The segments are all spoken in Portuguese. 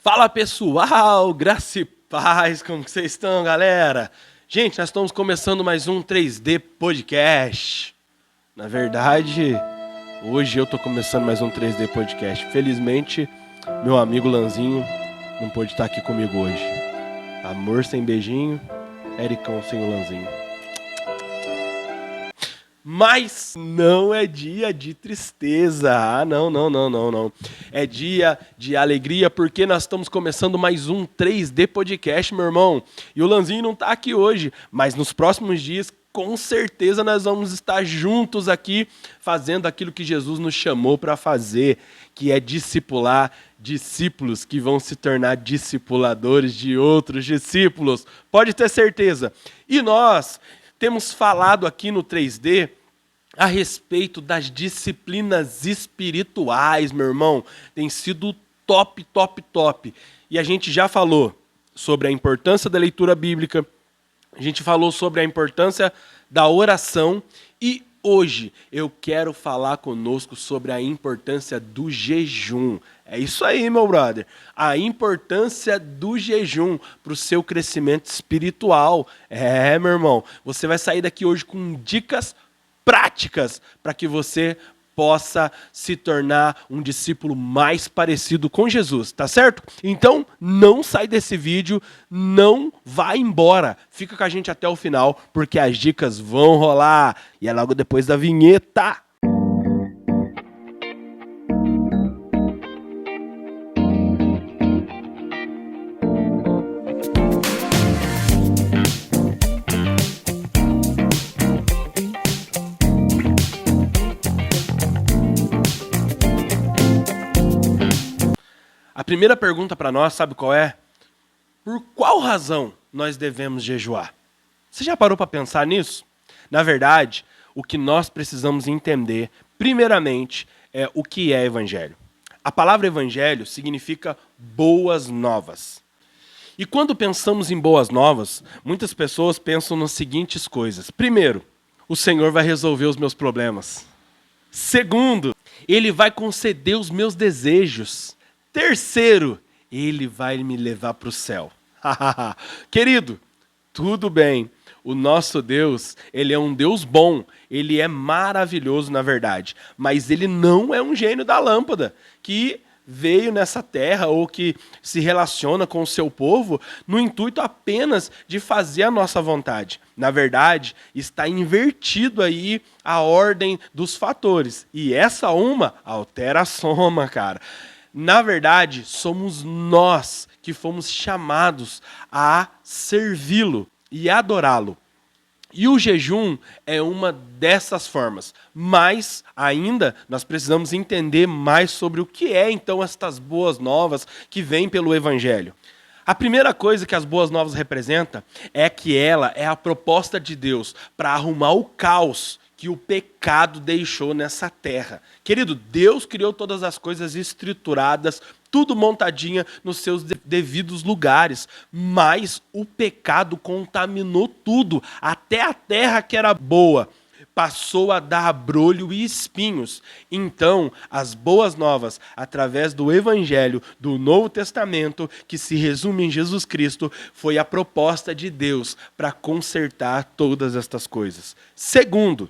Fala pessoal, graça e paz, como que vocês estão, galera? Gente, nós estamos começando mais um 3D Podcast. Na verdade, hoje eu tô começando mais um 3D Podcast. Felizmente, meu amigo Lanzinho não pôde estar aqui comigo hoje. Amor sem beijinho, Ericão sem o Lanzinho. Mas não é dia de tristeza. Não. É dia de alegria porque nós estamos começando mais um 3D Podcast, meu irmão. E o Lanzinho não tá aqui hoje, mas nos próximos dias, com certeza, nós vamos estar juntos aqui fazendo aquilo que Jesus nos chamou para fazer, que é discipular discípulos que vão se tornar discipuladores de outros discípulos. Pode ter certeza. E nós temos falado aqui no 3D a respeito das disciplinas espirituais, meu irmão. Tem sido top. E a gente já falou sobre a importância da leitura bíblica, a gente falou sobre a importância da oração e hoje eu quero falar conosco sobre a importância do jejum. É isso aí, meu brother. A importância do jejum para o seu crescimento espiritual. É, meu irmão. Você vai sair daqui hoje com dicas práticas para que você possa se tornar um discípulo mais parecido com Jesus, tá certo? Então, não sai desse vídeo, não vá embora. Fica com a gente até o final, porque as dicas vão rolar. E é logo depois da vinheta. A primeira pergunta para nós, sabe qual é? Por qual razão nós devemos jejuar? Você já parou para pensar nisso? Na verdade, o que nós precisamos entender, primeiramente, é o que é evangelho. A palavra evangelho significa boas novas. E quando pensamos em boas novas, muitas pessoas pensam nas seguintes coisas. Primeiro, o Senhor vai resolver os meus problemas. Segundo, Ele vai conceder os meus desejos. Terceiro, Ele vai me levar para o céu. Querido, tudo bem. O nosso Deus, Ele é um Deus bom. Ele é maravilhoso, na verdade. Mas Ele não é um gênio da lâmpada que veio nessa terra ou que se relaciona com o seu povo no intuito apenas de fazer a nossa vontade. Na verdade, está invertido aí a ordem dos fatores. E essa uma altera a soma, cara. Na verdade, somos nós que fomos chamados a servi-lo e adorá-lo. E o jejum é uma dessas formas. Mas, ainda, nós precisamos entender mais sobre o que é, então, estas boas novas que vêm pelo Evangelho. A primeira coisa que as boas novas representam é que ela é a proposta de Deus para arrumar o caos que o pecado deixou nessa terra. Querido, Deus criou todas as coisas estruturadas, tudo montadinha nos seus devidos lugares, mas o pecado contaminou tudo, até a terra que era boa passou a dar brolho e espinhos. Então, as boas novas, através do Evangelho do Novo Testamento, que se resume em Jesus Cristo, foi a proposta de Deus para consertar todas estas coisas. Segundo,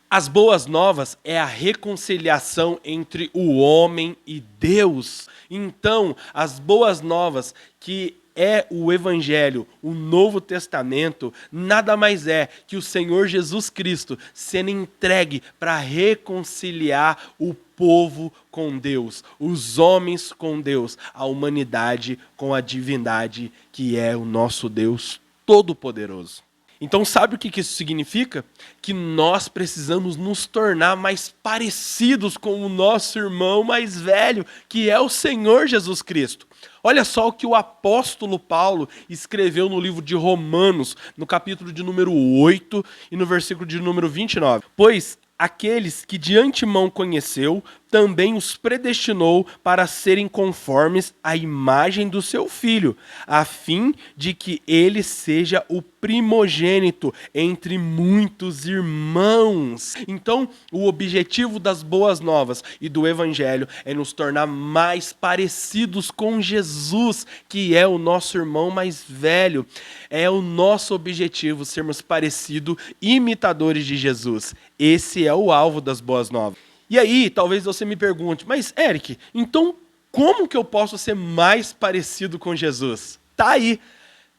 as boas novas é a reconciliação entre o homem e Deus. Então, as boas novas, que é o Evangelho, o Novo Testamento, nada mais é que o Senhor Jesus Cristo sendo entregue para reconciliar o povo com Deus, os homens com Deus, a humanidade com a divindade que é o nosso Deus Todo-Poderoso. Então, sabe o que isso significa? Que nós precisamos nos tornar mais parecidos com o nosso irmão mais velho, que é o Senhor Jesus Cristo. Olha só o que o apóstolo Paulo escreveu no livro de Romanos, no capítulo de número 8 e no versículo de número 29. Pois aqueles que de antemão conheceu, também os predestinou para serem conformes à imagem do seu Filho, a fim de que ele seja o primogênito entre muitos irmãos. Então, o objetivo das boas novas e do evangelho é nos tornar mais parecidos com Jesus, que é o nosso irmão mais velho. É o nosso objetivo sermos parecidos, imitadores de Jesus. Esse é o alvo das boas novas. E aí, talvez você me pergunte, mas Eric, então como que eu posso ser mais parecido com Jesus? Tá aí.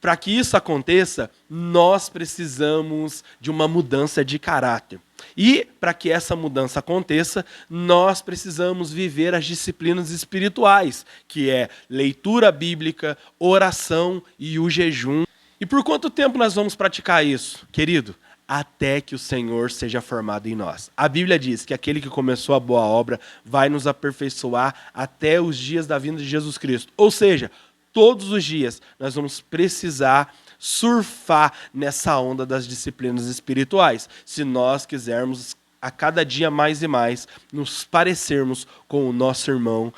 Para que isso aconteça, nós precisamos de uma mudança de caráter. E, para que essa mudança aconteça, nós precisamos viver as disciplinas espirituais, que é leitura bíblica, oração e o jejum. E por quanto tempo nós vamos praticar isso, querido? Até que o Senhor seja formado em nós. A Bíblia diz que aquele que começou a boa obra vai nos aperfeiçoar até os dias da vinda de Jesus Cristo. Ou seja, todos os dias nós vamos precisar surfar nessa onda das disciplinas espirituais, se nós quisermos a cada dia mais e mais nos parecermos com o nosso irmão,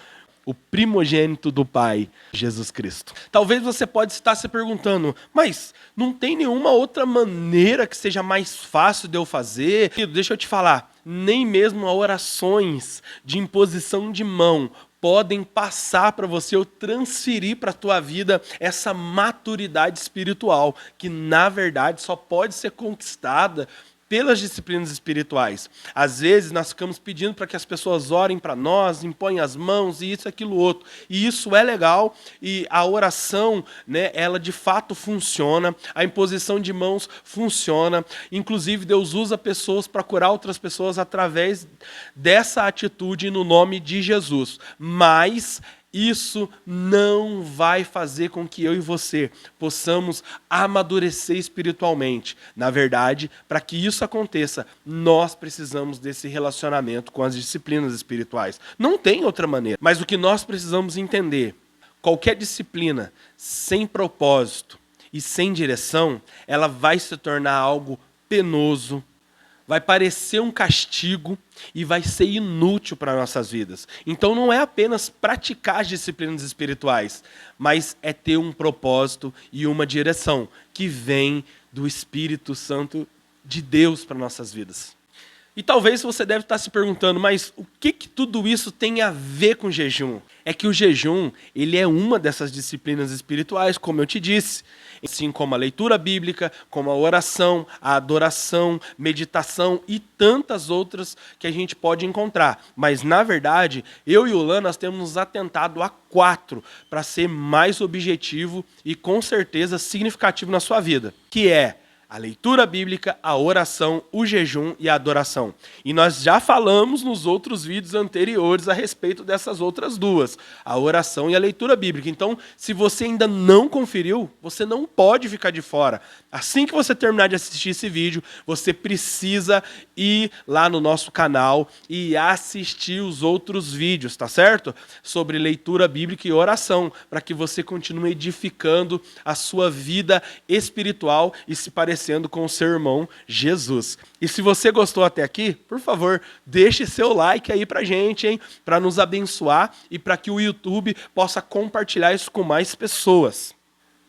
o primogênito do Pai, Jesus Cristo. Talvez você pode estar se perguntando, mas não tem nenhuma outra maneira que seja mais fácil de eu fazer? Deixa eu te falar, nem mesmo orações de imposição de mão podem passar para você ou transferir para a tua vida essa maturidade espiritual, que na verdade só pode ser conquistada pelas disciplinas espirituais. Às vezes nós ficamos pedindo para que as pessoas orem para nós, impõem as mãos e isso, aquilo, outro. E isso é legal e a oração, né, ela de fato funciona, a imposição de mãos funciona. Inclusive Deus usa pessoas para curar outras pessoas através dessa atitude no nome de Jesus. Mas isso não vai fazer com que eu e você possamos amadurecer espiritualmente. Na verdade, para que isso aconteça, nós precisamos desse relacionamento com as disciplinas espirituais. Não tem outra maneira. Mas o que nós precisamos entender, qualquer disciplina sem propósito e sem direção, ela vai se tornar algo penoso, vai parecer um castigo e vai ser inútil para nossas vidas. Então não é apenas praticar as disciplinas espirituais, mas é ter um propósito e uma direção que vem do Espírito Santo de Deus para nossas vidas. E talvez você deve estar se perguntando, mas o que tudo isso tem a ver com jejum? É que o jejum, ele é uma dessas disciplinas espirituais, como eu te disse. Assim como a leitura bíblica, como a oração, a adoração, meditação e tantas outras que a gente pode encontrar. Mas, na verdade, eu e o Lan, nós temos nos atentado a 4 para ser mais objetivo e, com certeza, significativo na sua vida. Que é a leitura bíblica, a oração, o jejum e a adoração. E nós já falamos nos outros vídeos anteriores a respeito dessas outras duas, a oração e a leitura bíblica. Então, se você ainda não conferiu, você não pode ficar de fora. Assim que você terminar de assistir esse vídeo, você precisa ir lá no nosso canal e assistir os outros vídeos, tá certo? Sobre leitura bíblica e oração, para que você continue edificando a sua vida espiritual e se parecendo com o seu irmão Jesus. E se você gostou até aqui, por favor, deixe seu like aí pra gente, hein? Para nos abençoar e para que o YouTube possa compartilhar isso com mais pessoas.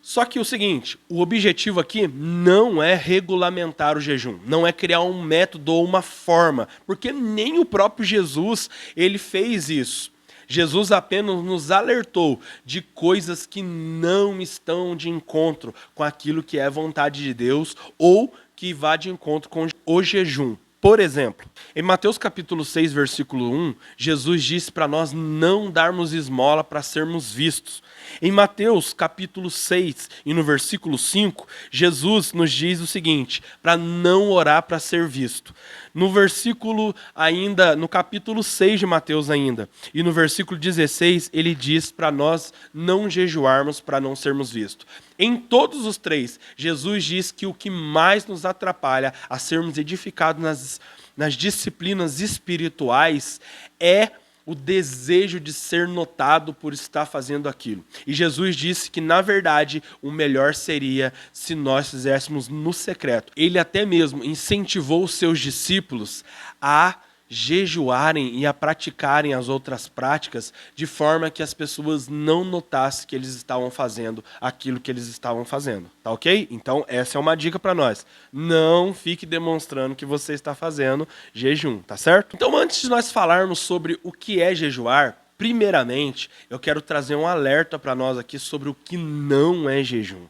Só que o seguinte, o objetivo aqui não é regulamentar o jejum, não é criar um método ou uma forma, porque nem o próprio Jesus, ele fez isso. Jesus apenas nos alertou de coisas que não estão de encontro com aquilo que é vontade de Deus ou que vá de encontro com o jejum. Por exemplo, em Mateus capítulo 6, versículo 1, Jesus disse para nós não darmos esmola para sermos vistos. Em Mateus capítulo 6 e no versículo 5, Jesus nos diz o seguinte, para não orar para ser visto. No versículo ainda, no capítulo 6 de Mateus ainda, e no versículo 16, ele diz para nós não jejuarmos para não sermos vistos. Em todos os 3, Jesus diz que o que mais nos atrapalha a sermos edificados nas disciplinas espirituais é o desejo de ser notado por estar fazendo aquilo. E Jesus disse que, na verdade, o melhor seria se nós fizéssemos no secreto. Ele até mesmo incentivou os seus discípulos a jejuarem e a praticarem as outras práticas de forma que as pessoas não notassem que eles estavam fazendo aquilo que eles estavam fazendo, tá ok? Então essa é uma dica para nós. Não fique demonstrando que você está fazendo jejum, tá certo? Então antes de nós falarmos sobre o que é jejuar, primeiramente eu quero trazer um alerta para nós aqui sobre o que não é jejum.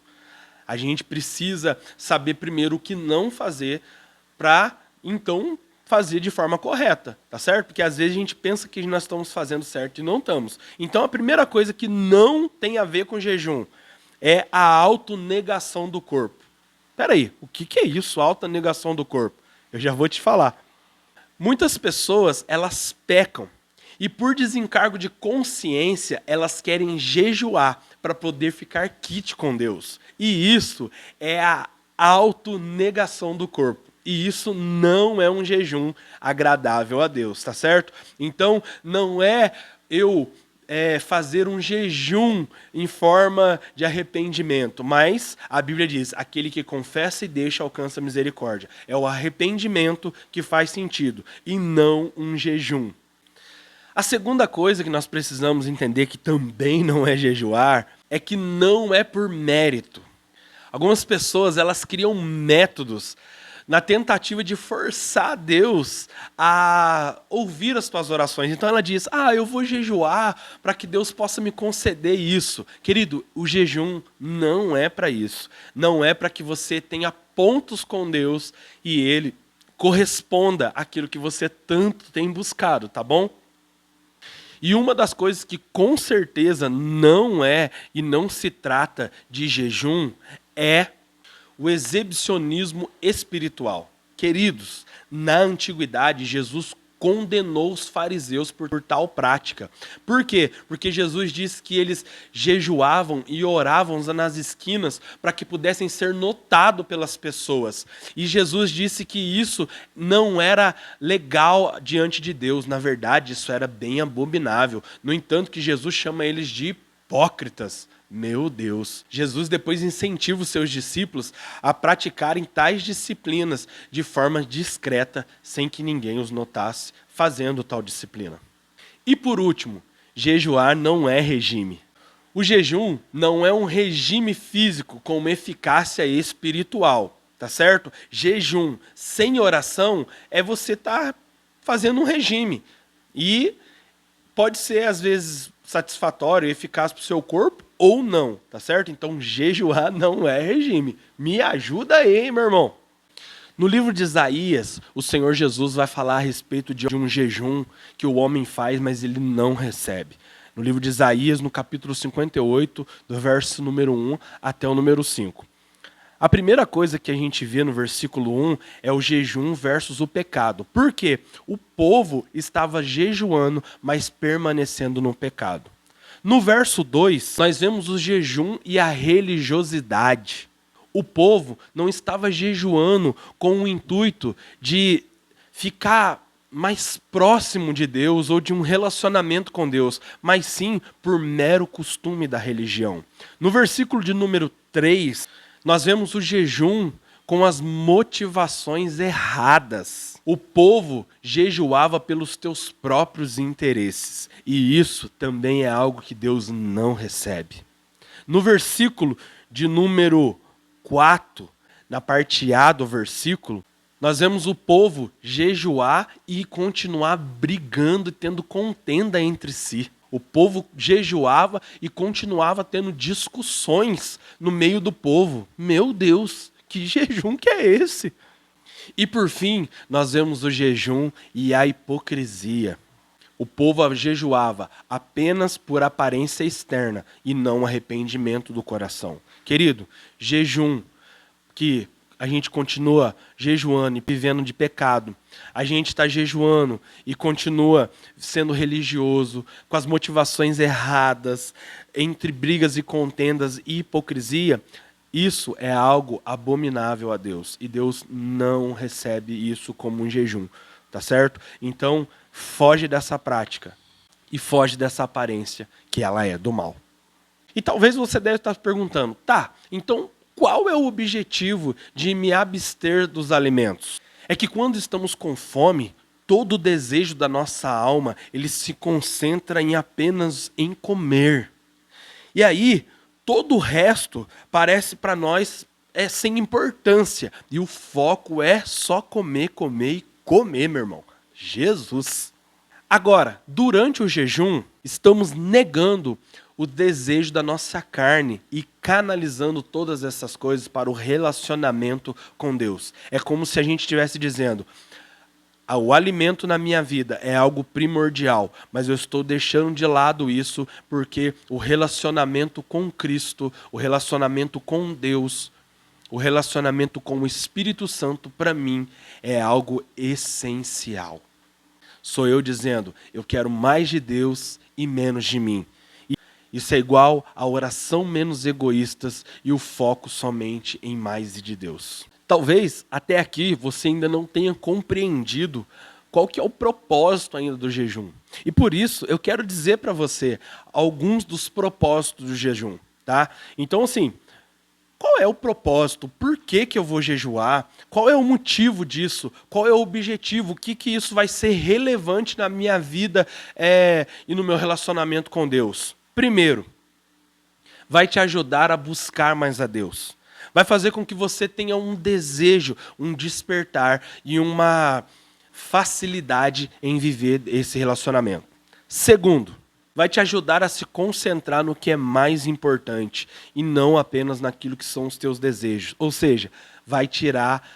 A gente precisa saber primeiro o que não fazer para então fazer de forma correta, tá certo? Porque às vezes a gente pensa que nós estamos fazendo certo e não estamos. Então a primeira coisa que não tem a ver com jejum é a autonegação do corpo. Peraí, o que é isso, autonegação do corpo? Eu já vou te falar. Muitas pessoas, elas pecam e por desencargo de consciência, elas querem jejuar para poder ficar quite com Deus. E isso é a autonegação do corpo. E isso não é um jejum agradável a Deus, tá certo? Então, não é eu fazer um jejum em forma de arrependimento, mas a Bíblia diz, aquele que confessa e deixa alcança misericórdia. É o arrependimento que faz sentido, e não um jejum. A segunda coisa que nós precisamos entender, que também não é jejuar, é que não é por mérito. Algumas pessoas, elas criam métodos na tentativa de forçar Deus a ouvir as tuas orações. Então ela diz, eu vou jejuar para que Deus possa me conceder isso. Querido, o jejum não é para isso. Não é para que você tenha pontos com Deus e Ele corresponda àquilo que você tanto tem buscado, tá bom? E uma das coisas que com certeza não é e não se trata de jejum é o exibicionismo espiritual. Queridos, na antiguidade, Jesus condenou os fariseus por tal prática. Por quê? Porque Jesus disse que eles jejuavam e oravam nas esquinas para que pudessem ser notados pelas pessoas. E Jesus disse que isso não era legal diante de Deus. Na verdade, isso era bem abominável. No entanto, que Jesus chama eles de hipócritas. Meu Deus. Jesus depois incentiva os seus discípulos a praticarem tais disciplinas de forma discreta, sem que ninguém os notasse fazendo tal disciplina. E por último, jejuar não é regime. O jejum não é um regime físico com uma eficácia espiritual, tá certo? Jejum sem oração é você estar fazendo um regime. E pode ser, às vezes, satisfatório e eficaz para o seu corpo, ou não, tá certo? Então, jejuar não é regime. Me ajuda aí, hein, meu irmão? No livro de Isaías, o Senhor Jesus vai falar a respeito de um jejum que o homem faz, mas ele não recebe. No livro de Isaías, no capítulo 58, do verso número 1 até o número 5. A primeira coisa que a gente vê no versículo 1 é o jejum versus o pecado. Por quê? O povo estava jejuando, mas permanecendo no pecado. No verso 2, nós vemos o jejum e a religiosidade. O povo não estava jejuando com o intuito de ficar mais próximo de Deus ou de um relacionamento com Deus, mas sim por mero costume da religião. No versículo de número 3, nós vemos o jejum com as motivações erradas. O povo jejuava pelos teus próprios interesses. E isso também é algo que Deus não recebe. No versículo de número 4, na parte A do versículo, nós vemos o povo jejuar e continuar brigando e tendo contenda entre si. O povo jejuava e continuava tendo discussões no meio do povo. Meu Deus, que jejum que é esse? E por fim, nós vemos o jejum e a hipocrisia. O povo jejuava apenas por aparência externa e não arrependimento do coração. Querido, jejum que a gente continua jejuando e vivendo de pecado. A gente está jejuando e continua sendo religioso, com as motivações erradas, entre brigas e contendas e hipocrisia. Isso é algo abominável a Deus. E Deus não recebe isso como um jejum. Tá certo? Então, foge dessa prática. E foge dessa aparência, que ela é do mal. E talvez você deve estar se perguntando, então qual é o objetivo de me abster dos alimentos? É que quando estamos com fome, todo o desejo da nossa alma, ele se concentra em apenas em comer. E aí, todo o resto parece para nós sem importância. E o foco é só comer, comer e comer, meu irmão. Jesus! Agora, durante o jejum, estamos negando o desejo da nossa carne e canalizando todas essas coisas para o relacionamento com Deus. É como se a gente estivesse dizendo: o alimento na minha vida é algo primordial, mas eu estou deixando de lado isso porque o relacionamento com Cristo, o relacionamento com Deus, o relacionamento com o Espírito Santo, para mim, é algo essencial. Sou eu dizendo: eu quero mais de Deus e menos de mim. Isso é igual a oração menos egoístas e o foco somente em mais de Deus. Talvez até aqui você ainda não tenha compreendido qual que é o propósito ainda do jejum. E por isso eu quero dizer para você alguns dos propósitos do jejum, tá? Então assim, qual é o propósito? Por que eu vou jejuar? Qual é o motivo disso? Qual é o objetivo? O que isso vai ser relevante na minha vida e no meu relacionamento com Deus? Primeiro, vai te ajudar a buscar mais a Deus. Vai fazer com que você tenha um desejo, um despertar e uma facilidade em viver esse relacionamento. Segundo, vai te ajudar a se concentrar no que é mais importante e não apenas naquilo que são os teus desejos. Ou seja, vai tirar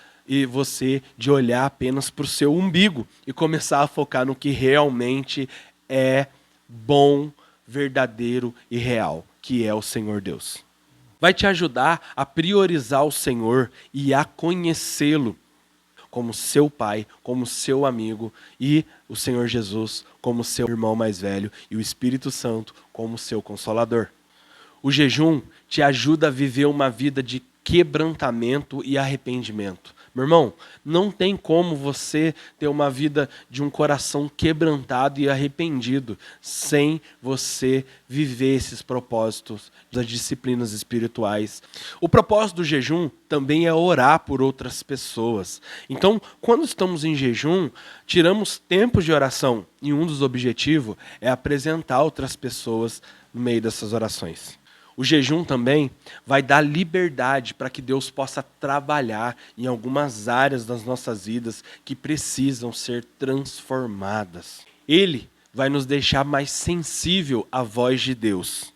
você de olhar apenas para o seu umbigo e começar a focar no que realmente é bom, verdadeiro e real, que é o Senhor Deus. Vai te ajudar a priorizar o Senhor e a conhecê-lo como seu pai, como seu amigo, e o Senhor Jesus como seu irmão mais velho, e o Espírito Santo como seu consolador. O jejum te ajuda a viver uma vida de quebrantamento e arrependimento. Meu irmão, não tem como você ter uma vida de um coração quebrantado e arrependido sem você viver esses propósitos das disciplinas espirituais. O propósito do jejum também é orar por outras pessoas. Então, quando estamos em jejum, tiramos tempos de oração e um dos objetivos é apresentar outras pessoas no meio dessas orações. O jejum também vai dar liberdade para que Deus possa trabalhar em algumas áreas das nossas vidas que precisam ser transformadas. Ele vai nos deixar mais sensível à voz de Deus.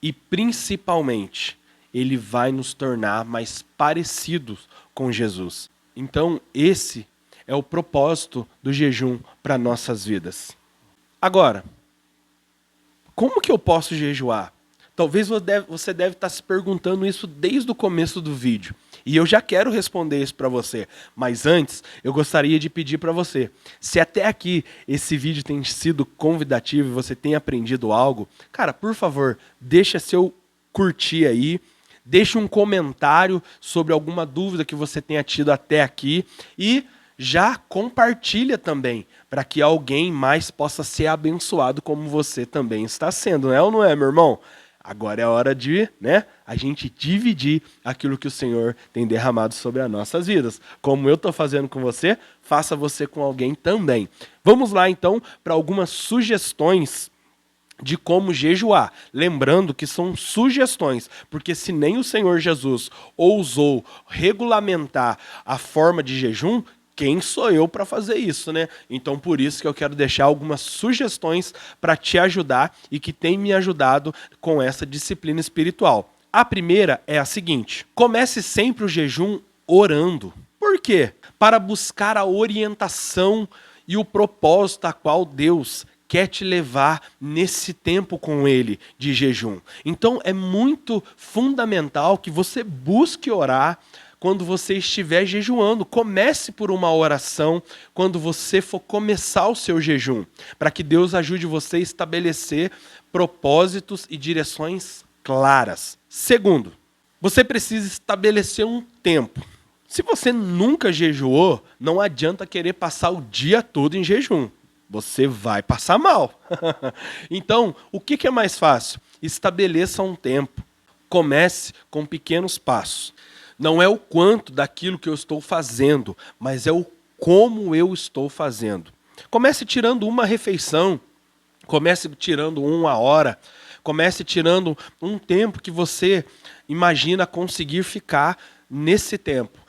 E principalmente, ele vai nos tornar mais parecidos com Jesus. Então, esse é o propósito do jejum para nossas vidas. Agora, como que eu posso jejuar? Talvez você deve estar se perguntando isso desde o começo do vídeo. E eu já quero responder isso para você. Mas antes, eu gostaria de pedir para você, se até aqui esse vídeo tem sido convidativo e você tem aprendido algo, cara, por favor, deixa seu curtir aí, deixa um comentário sobre alguma dúvida que você tenha tido até aqui e já compartilha também, para que alguém mais possa ser abençoado como você também está sendo, não é ou não é, meu irmão? Agora é hora de, a gente dividir aquilo que o Senhor tem derramado sobre as nossas vidas. Como eu estou fazendo com você, faça você com alguém também. Vamos lá então para algumas sugestões de como jejuar. Lembrando que são sugestões, porque se nem o Senhor Jesus ousou regulamentar a forma de jejum, quem sou eu para fazer isso, né? Então, por isso que eu quero deixar algumas sugestões para te ajudar e que tem me ajudado com essa disciplina espiritual. A primeira é a seguinte: comece sempre o jejum orando. Por quê? Para buscar a orientação e o propósito a qual Deus quer te levar nesse tempo com Ele de jejum. Então, é muito fundamental que você busque orar quando você estiver jejuando. Comece por uma oração quando você for começar o seu jejum, para que Deus ajude você a estabelecer propósitos e direções claras. Segundo, você precisa estabelecer um tempo. Se você nunca jejuou, não adianta querer passar o dia todo em jejum. Você vai passar mal. Então, o que é mais fácil? Estabeleça um tempo. Comece com pequenos passos. Não é o quanto daquilo que eu estou fazendo, mas é o como eu estou fazendo. Comece tirando uma refeição, comece tirando uma hora, comece tirando um tempo que você imagina conseguir ficar nesse tempo,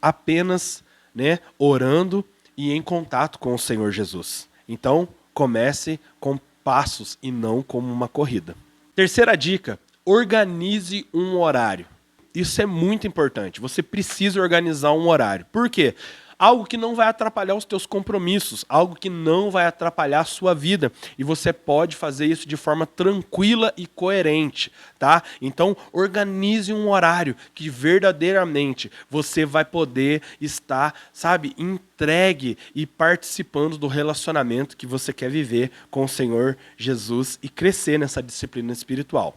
apenas, né, orando e em contato com o Senhor Jesus. Então, comece com passos e não como uma corrida. Terceira dica, organize um horário. Isso é muito importante. Você precisa organizar um horário. Por quê? Algo que não vai atrapalhar os teus compromissos, algo que não vai atrapalhar a sua vida. E você pode fazer isso de forma tranquila e coerente, tá? Então, organize um horário que verdadeiramente você vai poder estar, sabe, entregue e participando do relacionamento que você quer viver com o Senhor Jesus e crescer nessa disciplina espiritual.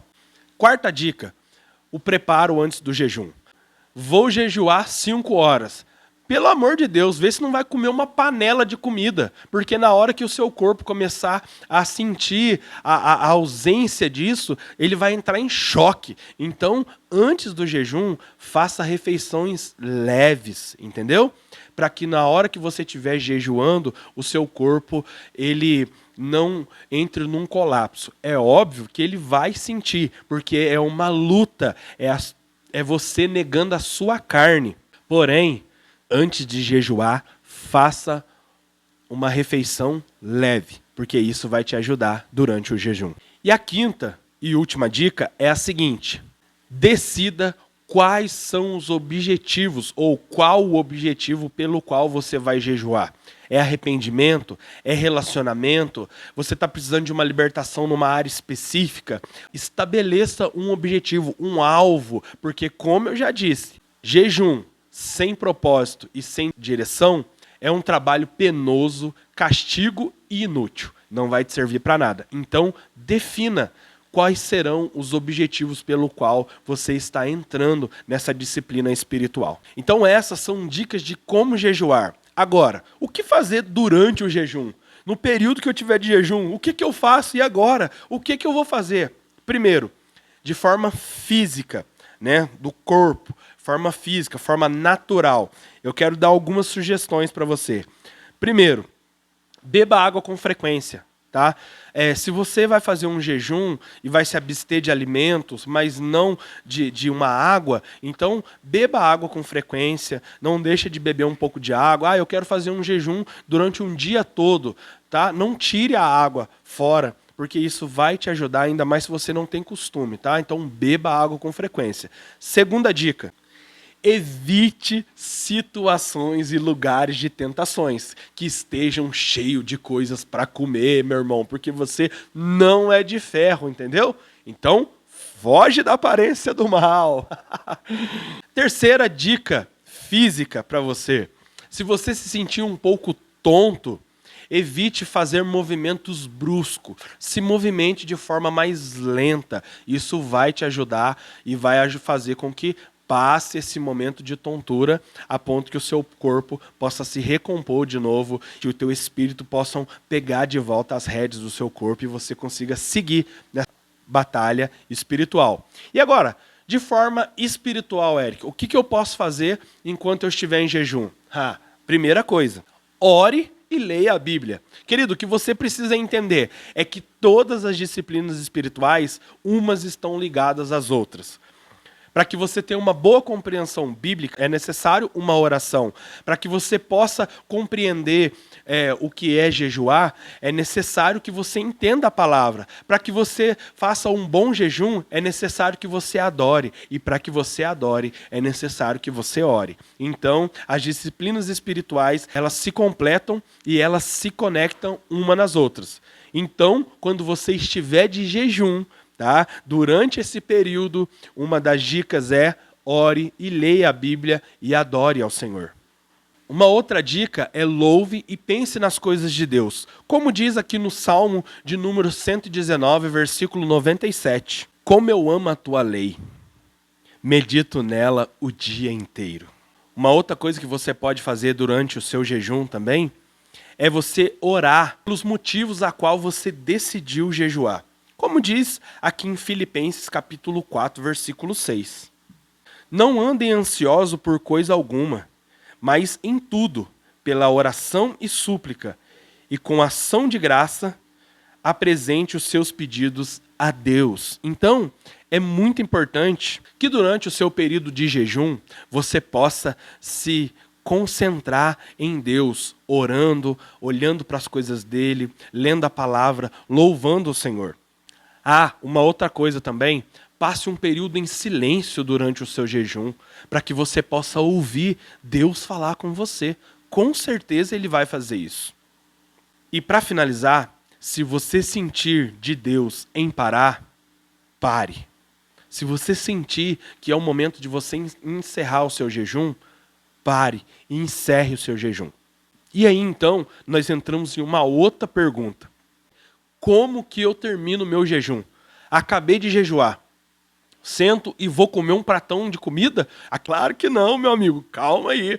Quarta dica, o preparo antes do jejum. Vou jejuar 5 horas. Pelo amor de Deus, vê se não vai comer uma panela de comida, porque na hora que o seu corpo começar a sentir a ausência disso, ele vai entrar em choque. Então, antes do jejum, faça refeições leves, entendeu? Para que na hora que você estiver jejuando, o seu corpo ele não entre num colapso. É óbvio que ele vai sentir, porque é uma luta, é você negando a sua carne. Porém, antes de jejuar, faça uma refeição leve, porque isso vai te ajudar durante o jejum. E a quinta e última dica é a seguinte: decida quais são os objetivos ou qual o objetivo pelo qual você vai jejuar. É arrependimento? É relacionamento? Você está precisando de uma libertação numa área específica? Estabeleça um objetivo, um alvo, porque como eu já disse, jejum sem propósito e sem direção é um trabalho penoso, castigo e inútil. Não vai te servir para nada. Então, defina quais serão os objetivos pelo qual você está entrando nessa disciplina espiritual. Então, essas são dicas de como jejuar. Agora, o que fazer durante o jejum? No período que eu tiver de jejum, o que eu faço e agora? O que eu vou fazer? Primeiro, de forma física, né, do corpo, forma física, forma natural. Eu quero dar algumas sugestões para você. Primeiro, beba água com frequência, tá? Se você vai fazer um jejum e vai se abster de alimentos, mas não de uma água, então beba água com frequência, não deixa de beber um pouco de água. Eu quero fazer um jejum durante um dia todo, tá? Não tire a água fora, porque isso vai te ajudar, ainda mais se você não tem costume, tá? Então beba água com frequência. Segunda dica, evite situações e lugares de tentações que estejam cheios de coisas para comer, meu irmão, porque você não é de ferro, entendeu? Então, foge da aparência do mal. Terceira dica física para você. Se você se sentir um pouco tonto, evite fazer movimentos bruscos. Se movimente de forma mais lenta. Isso vai te ajudar e vai fazer com que passe esse momento de tontura a ponto que o seu corpo possa se recompor de novo, que o teu espírito possam pegar de volta as rédeas do seu corpo e você consiga seguir nessa batalha espiritual. E agora, de forma espiritual, Eric, o que eu posso fazer enquanto eu estiver em jejum? Primeira coisa, ore e leia a Bíblia. Querido, o que você precisa entender é que todas as disciplinas espirituais, umas estão ligadas às outras. Para que você tenha uma boa compreensão bíblica, é necessário uma oração. Para que você possa compreender o que é jejuar, é necessário que você entenda a palavra. Para que você faça um bom jejum, é necessário que você adore. E para que você adore, é necessário que você ore. Então, as disciplinas espirituais, elas se completam e elas se conectam uma nas outras. Então, quando você estiver de jejum, tá? Durante esse período, uma das dicas é ore e leia a Bíblia e adore ao Senhor. Uma outra dica é louve e pense nas coisas de Deus. Como diz aqui no Salmo de número 119, versículo 97. Como eu amo a tua lei, medito nela o dia inteiro. Uma outra coisa que você pode fazer durante o seu jejum também é você orar pelos motivos a qual você decidiu jejuar. Como diz aqui em Filipenses capítulo 4, versículo 6. Não andem ansiosos por coisa alguma, mas em tudo, pela oração e súplica, e com ação de graça, apresente os seus pedidos a Deus. Então, é muito importante que durante o seu período de jejum, você possa se concentrar em Deus, orando, olhando para as coisas dele, lendo a palavra, louvando o Senhor. Uma outra coisa também, passe um período em silêncio durante o seu jejum, para que você possa ouvir Deus falar com você. Com certeza ele vai fazer isso. E para finalizar, se você sentir de Deus em parar, pare. Se você sentir que é o momento de você encerrar o seu jejum, pare e encerre o seu jejum. E aí então, nós entramos em uma outra pergunta. Como que eu termino o meu jejum? Acabei de jejuar. Sento e vou comer um pratão de comida? Claro que não, meu amigo. Calma aí.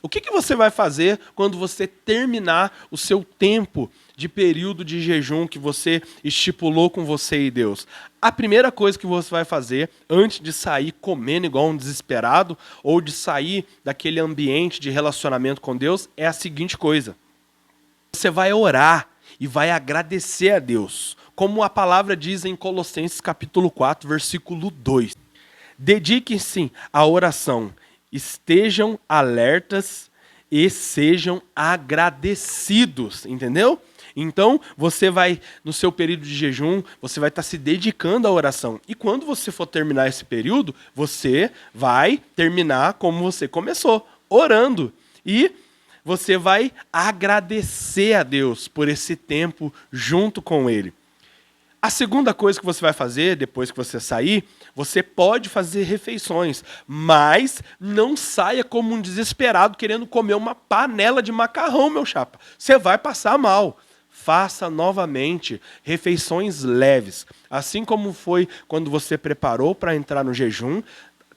O que você vai fazer quando você terminar o seu tempo de período de jejum que você estipulou com você e Deus? A primeira coisa que você vai fazer antes de sair comendo igual um desesperado ou de sair daquele ambiente de relacionamento com Deus é a seguinte coisa. Você vai orar e vai agradecer a Deus. Como a palavra diz em Colossenses capítulo 4, versículo 2. Dediquem-se à oração. Estejam alertas e sejam agradecidos, entendeu? Então, você vai, no seu período de jejum, você vai estar se dedicando à oração. E quando você for terminar esse período, você vai terminar como você começou, orando. E você vai agradecer a Deus por esse tempo junto com Ele. A segunda coisa que você vai fazer, depois que você sair, você pode fazer refeições, mas não saia como um desesperado querendo comer uma panela de macarrão, meu chapa. Você vai passar mal. Faça novamente refeições leves. Assim como foi quando você preparou para entrar no jejum,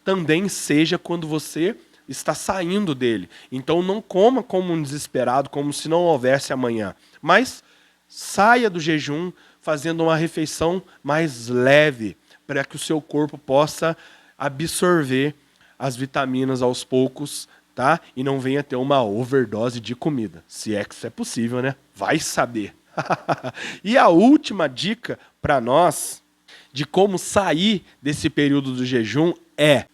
também seja quando você está saindo dele. Então não coma como um desesperado, como se não houvesse amanhã. Mas saia do jejum fazendo uma refeição mais leve, para que o seu corpo possa absorver as vitaminas aos poucos, tá? E não venha ter uma overdose de comida. Se é que isso é possível, né? Vai saber. E a última dica para nós de como sair desse período do jejum é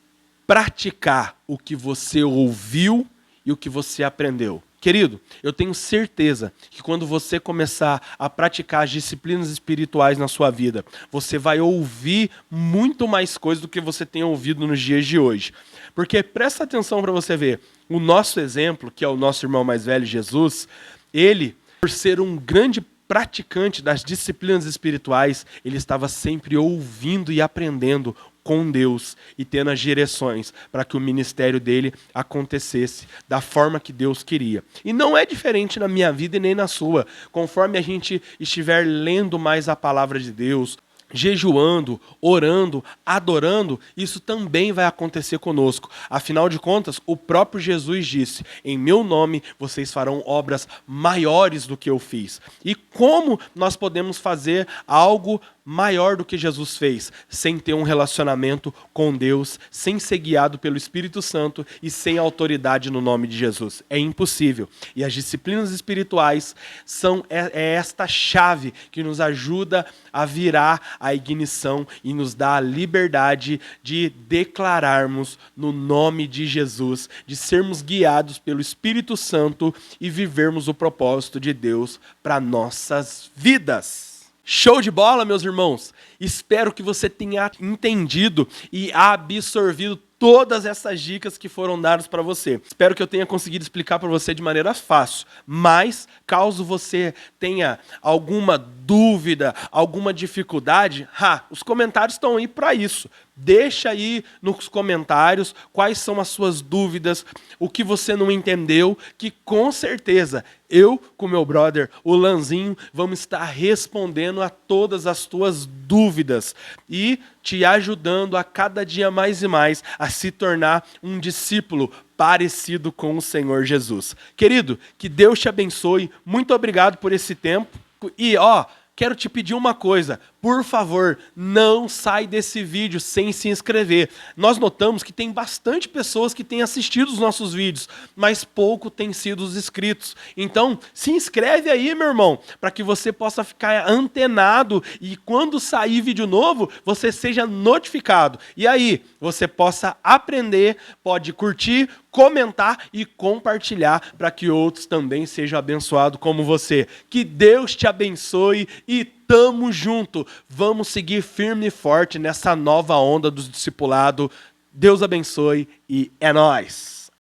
praticar o que você ouviu e o que você aprendeu. Querido, eu tenho certeza que quando você começar a praticar as disciplinas espirituais na sua vida, você vai ouvir muito mais coisas do que você tem ouvido nos dias de hoje. Porque presta atenção para você ver, o nosso exemplo, que é o nosso irmão mais velho, Jesus, ele, por ser um grande praticante das disciplinas espirituais, ele estava sempre ouvindo e aprendendo com Deus e tendo as direções para que o ministério dele acontecesse da forma que Deus queria. E não é diferente na minha vida e nem na sua. Conforme a gente estiver lendo mais a palavra de Deus, jejuando, orando, adorando, isso também vai acontecer conosco. Afinal de contas, o próprio Jesus disse: em meu nome vocês farão obras maiores do que eu fiz. E como nós podemos fazer algo maior do que Jesus fez, sem ter um relacionamento com Deus, sem ser guiado pelo Espírito Santo e sem autoridade no nome de Jesus? É impossível. E as disciplinas espirituais são esta chave que nos ajuda a virar a ignição e nos dá a liberdade de declararmos no nome de Jesus, de sermos guiados pelo Espírito Santo e vivermos o propósito de Deus para nossas vidas. Show de bola, meus irmãos! Espero que você tenha entendido e absorvido todas essas dicas que foram dadas para você. Espero que eu tenha conseguido explicar para você de maneira fácil. Mas, caso você tenha alguma dúvida, alguma dificuldade, os comentários estão aí para isso. Deixa aí nos comentários quais são as suas dúvidas, o que você não entendeu, que com certeza eu, com meu brother, o Lanzinho, vamos estar respondendo a todas as tuas dúvidas e te ajudando a cada dia mais e mais a se tornar um discípulo parecido com o Senhor Jesus. Querido, que Deus te abençoe. Muito obrigado por esse tempo. E quero te pedir uma coisa. Por favor, não sai desse vídeo sem se inscrever. Nós notamos que tem bastante pessoas que têm assistido os nossos vídeos, mas pouco têm sido os inscritos. Então, se inscreve aí, meu irmão, para que você possa ficar antenado e quando sair vídeo novo, você seja notificado. E aí, você possa aprender, pode curtir, comentar e compartilhar para que outros também sejam abençoados como você. Que Deus te abençoe e tamo junto. Vamos seguir firme e forte nessa nova onda do discipulado. Deus abençoe e é nóis!